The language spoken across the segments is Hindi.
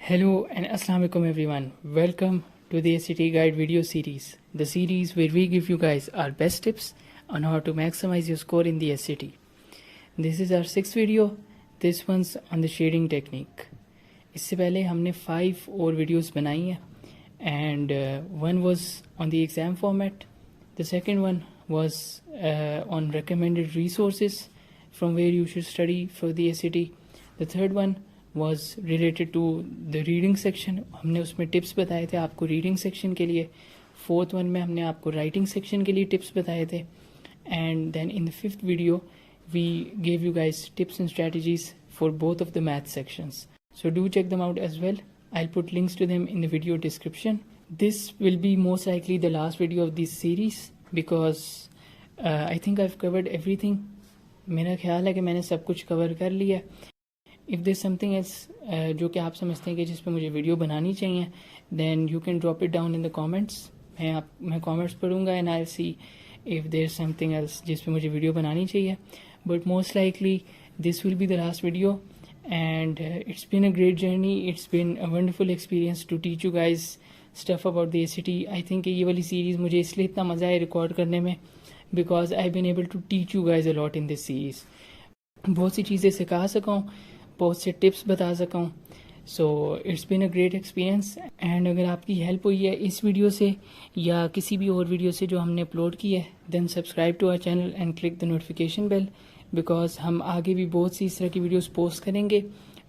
Hello and Assalamu alaikum everyone. Welcome to the SAT Guide video series. The series where we give you guys our best tips on how to maximize your score in the SAT. This is our sixth video. This one's on the shading technique. इससे पहले हमने 5 और वीडियोस बनाई हैं and one was on the exam format. The second one was on recommended resources from where you should study for the SAT. The third one was related to the reading section. हमने उसमें टिप्स बताए थे आपको रीडिंग सेक्शन के लिए. फोर्थ वन में हमने आपको राइटिंग सेक्शन के लिए टिप्स बताए थे. And then in the fifth video we gave you guys tips and strategies for both of the math sections. So do check them out as well. I'll put links to them in the video description. This will be most likely the last video of this series because I think I've covered everything. मेरा ख्याल है कि मैंने सब कुछ कवर कर लिया. If there's something else जो कि आप समझते हैं कि जिस पर मुझे वीडियो बनानी चाहिए, then you can drop it down in the comments. मैं comments पढ़ूँगा and I'll see if there's something else जिस पर मुझे वीडियो बनानी चाहिए. But most likely this will be the last video. And it's been a great journey. It's been a wonderful experience to teach you guys stuff about the SAT. I think ये वाली series मुझे इसलिए इतना मज़ा है रिकॉर्ड करने में because I've been able to teach you guys a lot in this series. बहुत सी चीज़ें सिखा सका हूँ, बहुत से टिप्स बता सका हूँ. So it's been a great experience. And अगर आपकी हेल्प हुई है इस वीडियो से या किसी भी और वीडियो से जो हमने अपलोड की है, then subscribe to our channel and click the notification bell because हम आगे भी बहुत सी इस तरह की वीडियोस पोस्ट करेंगे.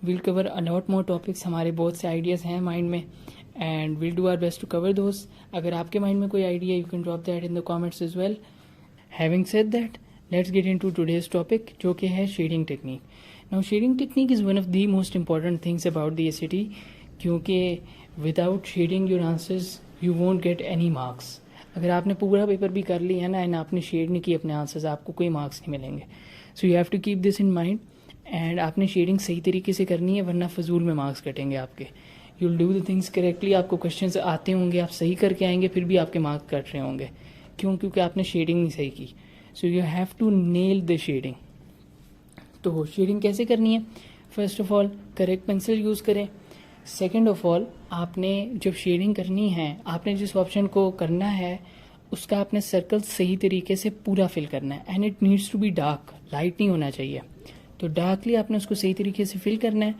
Will cover a lot more topics. हमारे बहुत से आइडियाज़ हैं माइंड में and will do our best to cover those. अगर आपके माइंड में कोई idea you can drop that in the comments as well. Having said that, let's get into today's topic जो कि है shading technique. Now shading technique is one of the most important things about the SAT क्योंकि without shading your answers you won't get any marks. अगर आपने पूरा पेपर भी कर लिया है ना एंड आपने शेड नहीं की अपने आंसर्स, आपको कोई मार्क्स नहीं मिलेंगे. So you have to keep this in mind and आपने शेडिंग सही तरीके से करनी है वरना फजूल में मार्क्स कटेंगे आपके. You will do the things correctly. आपको क्वेश्चन आते होंगे, आप सही करके आएंगे, फिर भी आपके मार्क्स कट रहे होंगे. क्योंकि आपने शेडिंग नहीं सही की. So you have to nail the shading. तो शेडिंग कैसे करनी है? First of all correct pencil use करें. सेकंड ऑफ ऑल आपने जब शेडिंग करनी है, आपने जिस ऑप्शन को करना है उसका आपने सर्कल सही तरीके से पूरा फिल करना है and it needs to be dark. Light नहीं होना चाहिए. तो डार्कली आपने उसको सही तरीके से फिल करना है.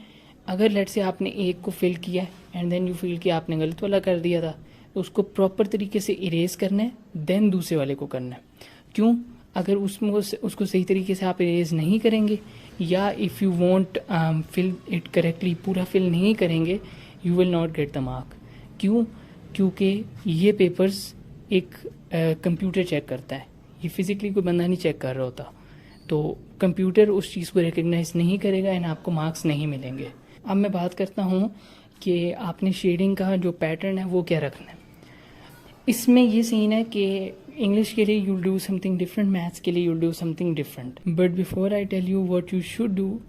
अगर लेट से आपने एक को फिल किया एंड देन यू फील कि आपने गलत वाला कर दिया था तो उसको प्रॉपर तरीके से इरेज करना है, देन दूसरे वाले को करना है. क्यों? अगर उसको सही तरीके से आप इरेज नहीं करेंगे या if you want fill it correctly, पूरा फिल नहीं करेंगे, you will not get the mark. क्यों? क्योंकि ये पेपर्स एक कंप्यूटर चेक करता है. ये फिज़िकली कोई बंदा नहीं चेक कर रहा होता. तो कंप्यूटर उस चीज़ को रिकग्नाइज नहीं करेगा एंड आपको मार्क्स नहीं मिलेंगे. अब मैं बात करता हूँ कि आपने शेडिंग का जो पैटर्न है वो क्या रखना है. इसमें ये सीन है कि इंग्लिश के लिए you'll do something different, maths के लिए you'll do something different. But before I tell you what you should do,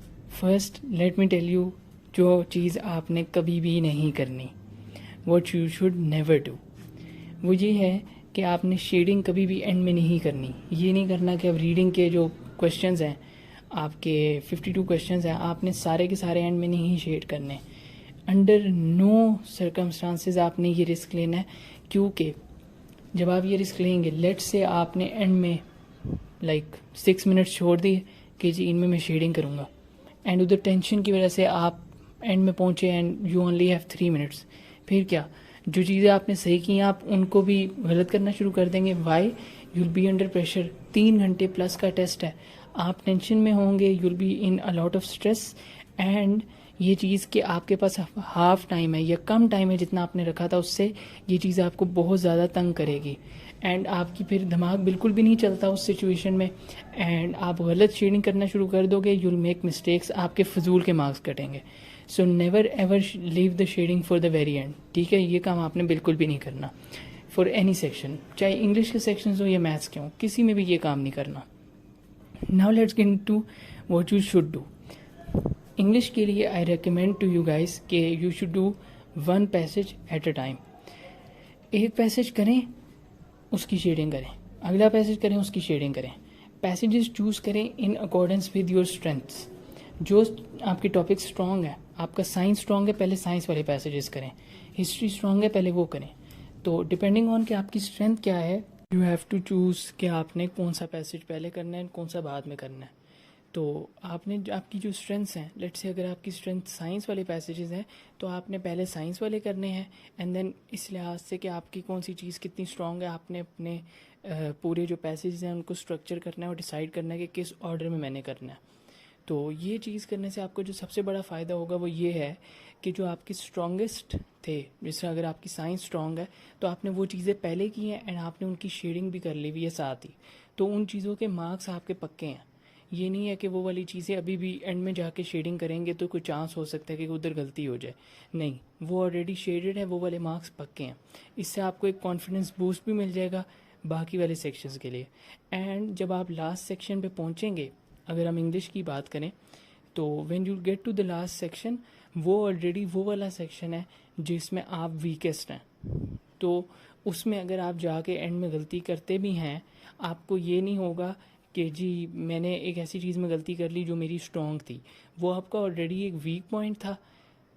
first let me tell you जो चीज़ आपने कभी भी नहीं करनी, what you should never do, वो ये है कि आपने शेडिंग कभी भी एंड में नहीं करनी. ये नहीं करना कि अब रीडिंग के जो क्वेश्चंस हैं आपके 52 क्वेश्चंस हैं, आपने सारे के सारे एंड में नहीं शेड करने. अंडर नो सर्कमस्टांसेस आपने ये रिस्क लेना है. क्योंकि जब आप ये रिस्क लेंगे, लेट से आपने एंड में 6 मिनट्स छोड़ दिए कि जी इनमें मैं शेडिंग करूँगा एंड उधर टेंशन की वजह से आप एंड में पहुँचे and you only have 3 minutes. फिर क्या? जो चीज़ें आपने सही की आप उनको भी गलत करना शुरू कर देंगे. Why? You'll be under pressure. 3 घंटे प्लस का टेस्ट है, आप टेंशन में होंगे, you'll be in a lot of stress and ये चीज़ कि आपके पास हाफ टाइम है या कम टाइम है जितना आपने रखा था उससे, ये चीज़ आपको बहुत ज़्यादा तंग करेगी एंड आपकी फिर दिमाग बिल्कुल भी नहीं चलता उस सिचुएशन में एंड आप गलत शेडिंग करना शुरू कर दोगे. यूल मेक मिस्टेक्स, आपके फजूल के मार्क्स कटेंगे. So never ever leave the shading for the very end. ठीक है, ये काम आपने बिल्कुल भी नहीं करना फॉर एनी सेक्शन, चाहे इंग्लिश के सेक्शन हो या मैथ्स के हों, किसी में भी ये काम नहीं करना. Now let's get into what you should do. English के लिए I recommend to you guys कि you should do 1 passage at a time. एक पैसेज करें, उसकी शेडिंग करें, अगला पैसेज करें, उसकी शेडिंग करें. पैसेजेस चूज़ करें in accordance with your strengths. जो आपके टॉपिक स्ट्रॉन्ग है आपका साइंस स्ट्रॉन्ग है, पहले साइंस वाले पैसेजेस करें, हिस्ट्री स्ट्रॉन्ग है, पहले वो करें। तो डिपेंडिंग ऑन कि आपकी स्ट्रेंथ क्या है, यू हैव टू चूज़ कि आपने कौन सा पैसेज पहले करना है, कौन सा बाद में करना है। तो आपने आपकी जो स्ट्रेंथ्स हैं, लेट्स से अगर आपकी स्ट्रेंथ साइंस वाले पैसेजेस हैं तो आपने पहले साइंस वाले करने हैं, एंड देन इस लिहाज से कि आपकी कौन सी चीज़ कितनी स्ट्रॉन्ग है, आपने अपने पूरे जो पैसेजेस हैं उनको स्ट्रक्चर करना है और डिसाइड करना है कि किस ऑर्डर में मैंने करना है। तो ये चीज़ करने से आपको जो सबसे बड़ा फ़ायदा होगा वो ये है कि जो आपके स्ट्रॉन्गेस्ट थे, जैसे अगर आपकी साइंस स्ट्रॉन्ग है तो आपने वो चीज़ें पहले की हैं एंड आपने उनकी शेडिंग भी कर ली हुई है साथ ही, तो उन चीज़ों के मार्क्स आपके पक्के हैं। ये नहीं है कि वो वाली चीज़ें अभी भी एंड में जाके शेडिंग करेंगे तो कोई चांस हो सकता है कि उधर गलती हो जाए, नहीं, वो ऑलरेडी शेडेड है, वो वाले मार्क्स पक्के हैं। इससे आपको एक कॉन्फिडेंस बूस्ट भी मिल जाएगा बाकी वाले सेक्शंस के लिए। एंड जब आप लास्ट सेक्शन पे पहुंचेंगे, अगर हम इंग्लिश की बात करें तो when you get to the last section, वो ऑलरेडी वो वाला सेक्शन है जिसमें आप वीकेस्ट हैं। तो उसमें अगर आप जाके एंड में गलती करते भी हैं, आपको ये नहीं होगा कि जी मैंने एक ऐसी चीज़ में गलती कर ली जो मेरी स्ट्रॉन्ग थी, वो आपका ऑलरेडी एक वीक पॉइंट था,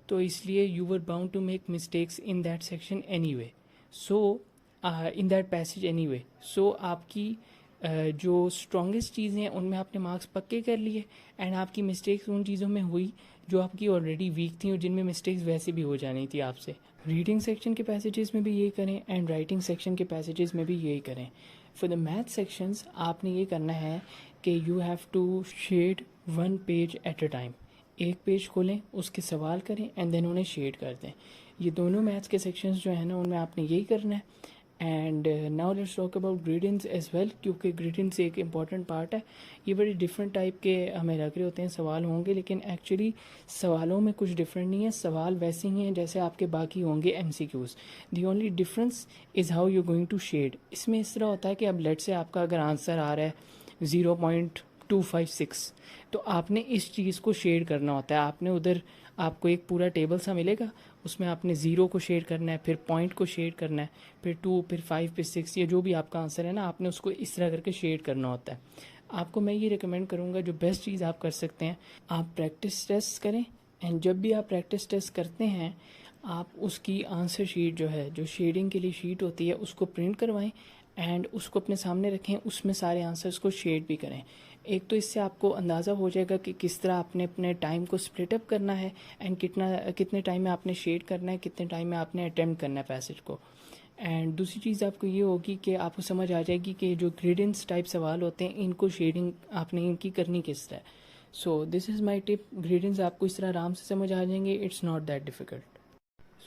तो इसलिए you were bound to make mistakes in that section anyway, so in that passage anyway. So आपकी जो स्ट्रॉन्गेस्ट चीज़ें हैं उनमें आपने मार्क्स पक्के कर लिए, एंड आपकी मिस्टेक्स उन चीज़ों में हुई जो आपकी ऑलरेडी वीक थी और जिनमें मिस्टेक्स वैसे भी हो जानी थी आपसे। रीडिंग सेक्शन के पैसेजेस में भी यही करें एंड राइटिंग सेक्शन के पैसेजेस में भी यही करें। फॉर द मैथ सेक्शंस आपने ये करना है कि you have to shade 1 page at a time. एक पेज खोलें, उसके सवाल करें एंड देन उन्हें शेड कर दें। ये दोनों मैथ्स के सेक्शंस जो है ना उनमें आपने यही करना है। And now let's talk about gradients as well, क्योंकि ग्रेडियंट्स एक इम्पॉर्टेंट पार्ट है। ये बड़े डिफरेंट टाइप के हमें लग रहे होते हैं सवाल होंगे, लेकिन एक्चुअली सवालों में कुछ डिफरेंट नहीं है, सवाल वैसे ही हैं जैसे आपके बाकी होंगे MCQs। The only difference is how you going to shade. इसमें इस तरह होता है कि अब लेट से आपका अगर आंसर आ रहा है 0.256, तो आपने इस चीज़ को शेड करना होता है। आपने उधर आपको एक पूरा टेबल सा मिलेगा, उसमें आपने 0 को शेड करना है, फिर पॉइंट को शेड करना है, फिर 2, फिर 5, फिर 6, ये जो भी आपका आंसर है ना, आपने उसको इस तरह करके शेड करना होता है। आपको मैं ये रिकमेंड करूँगा, जो बेस्ट चीज़ आप कर सकते हैं, आप प्रैक्टिस टेस्ट करें, एंड जब भी आप प्रैक्टिस टेस्ट करते हैं आप उसकी आंसर शीट जो है, जो शेडिंग के लिए शीट होती है, उसको प्रिंट करवाएं एंड उसको अपने सामने रखें, उसमें सारे आंसर्स को शेड भी करें। एक तो इससे आपको अंदाज़ा हो जाएगा कि किस तरह आपने अपने टाइम को स्प्लिट अप करना है एंड कितने टाइम में आपने शेड करना है, कितने टाइम में आपने अटेम्प्ट करना है पैसेज को। एंड दूसरी चीज़ आपको ये होगी कि आपको समझ आ जाएगी कि जो ग्रेडियंट्स टाइप सवाल होते हैं इनको शेडिंग आपने इनकी करनी किस तरह। So this is my tip. Gradients आपको इस तरह आराम से समझ आ जाएंगे, it's not that difficult.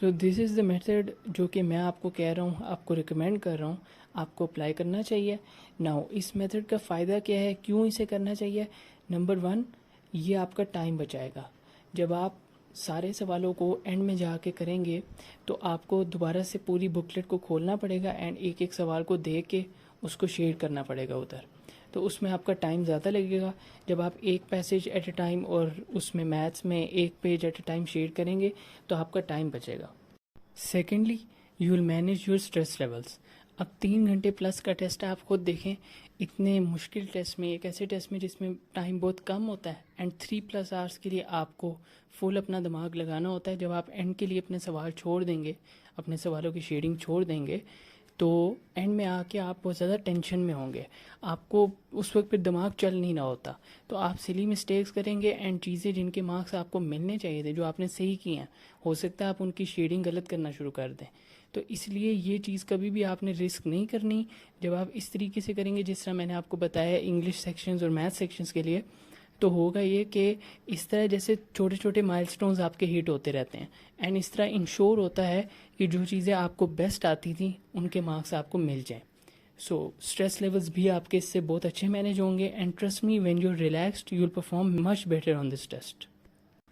So this is the method जो कि मैं आपको कह रहा हूँ, आपको रिकमेंड कर रहा हूँ, आपको अप्लाई करना चाहिए। नाउ इस मेथड का फ़ायदा क्या है, क्यों इसे करना चाहिए? नंबर 1, ये आपका टाइम बचाएगा। जब आप सारे सवालों को एंड में जाके करेंगे तो आपको दोबारा से पूरी बुकलेट को खोलना पड़ेगा एंड एक एक सवाल को देख के उसको शेड करना पड़ेगा उधर, तो उसमें आपका टाइम ज़्यादा लगेगा। जब आप एक पैसेज एट अ टाइम और उसमें मैथ्स में एक page at a time shade करेंगे तो आपका टाइम बचेगा। Secondly, you will manage your stress levels. अब 3 घंटे प्लस का टेस्ट है, आप खुद देखें, इतने मुश्किल टेस्ट में, एक ऐसे टेस्ट में जिसमें टाइम बहुत कम होता है एंड 3+ आवर्स के लिए आपको फुल अपना दिमाग लगाना होता है। जब आप एंड के लिए अपने सवाल छोड़ देंगे, अपने सवालों की शेडिंग छोड़ देंगे, तो एंड में आके आप बहुत ज़्यादा टेंशन में होंगे, आपको उस वक्त फिर दिमाग चल नहीं रहा होता, तो आप सिली मिस्टेक्स करेंगे एंड चीज़ें जिनके मार्क्स आपको मिलने चाहिए थे, जो आपने सही किए हैं, हो सकता है आप उनकी शेडिंग गलत करना शुरू कर दें। तो इसलिए ये चीज़ कभी भी आपने रिस्क नहीं करनी। जब आप इस तरीके से करेंगे जिस तरह मैंने आपको बताया इंग्लिश सेक्शंस और मैथ सेक्शंस के लिए, तो होगा ये कि इस तरह जैसे छोटे छोटे माइलस्टोन्स आपके हिट होते रहते हैं एंड इस तरह इंश्योर होता है कि जो चीज़ें आपको बेस्ट आती थी उनके मार्क्स आपको मिल जाएं। सो स्ट्रेस लेवल्स भी आपके इससे बहुत अच्छे मैनेज होंगे and trust me, when you are relaxed you will perform much better on this test.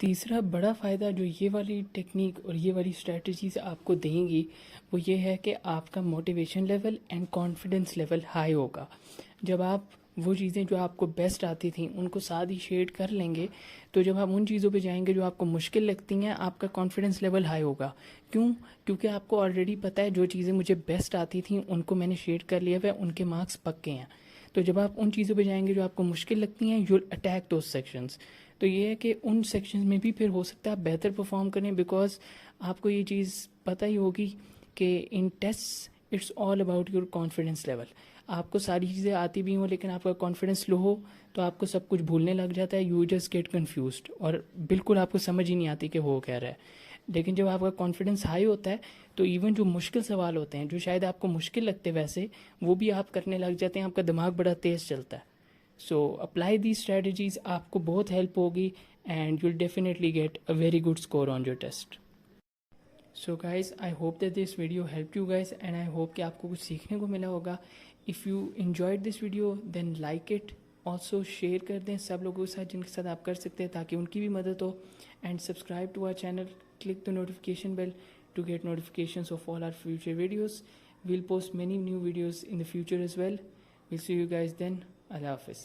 तीसरा बड़ा फ़ायदा जो ये वाली टेक्निक और ये वाली स्ट्रेटजीज आपको देंगी वो ये है कि आपका motivation level and confidence level high होगा। जब आप वो चीज़ें जो आपको बेस्ट आती थी उनको साथ ही शेड कर लेंगे, तो जब आप उन चीज़ों पे जाएंगे जो आपको मुश्किल लगती हैं, आपका कॉन्फिडेंस लेवल हाई होगा। क्यों? क्योंकि आपको ऑलरेडी पता है जो चीज़ें मुझे बेस्ट आती थी उनको मैंने शेड कर लिया हुआ है, उनके मार्क्स पक्के हैं। तो जब आप उन चीज़ों पे जाएंगे जो आपको मुश्किल लगती हैं, you will attack those sections. तो ये है कि उन सेक्शंस में भी फिर हो सकता है आप बेहतर परफॉर्म करें, बिकॉज आपको ये चीज़ पता ही होगी कि in test it's all about your confidence level. आपको सारी चीज़ें आती भी हों लेकिन आपका कॉन्फिडेंस लो हो तो आपको सब कुछ भूलने लग जाता है, यू जस्ट गेट कन्फ्यूज्ड और बिल्कुल आपको समझ ही नहीं आती कि हो क्या रहा है। लेकिन जब आपका कॉन्फिडेंस हाई होता है तो इवन जो मुश्किल सवाल होते हैं जो शायद आपको मुश्किल लगते वैसे, वो भी आप करने लग जाते हैं, आपका दिमाग बड़ा तेज़ चलता है। सो अप्लाई दी स्ट्रेटजीज, आपको बहुत हेल्प होगी and you'll definitely get a very good score on your test. So guys I hope that this video help you guys and I hope कि आपको कुछ सीखने को मिला होगा। If you enjoyed this video then like it, also share कर दें सब लोगों के साथ जिनके साथ आप कर सकते हैं ताकि उनकी भी मदद हो, and subscribe to our channel, click the notification bell to get notifications of all our future videos. We'll post many new videos in the future as well. We'll see you guys then. Allah Hafiz.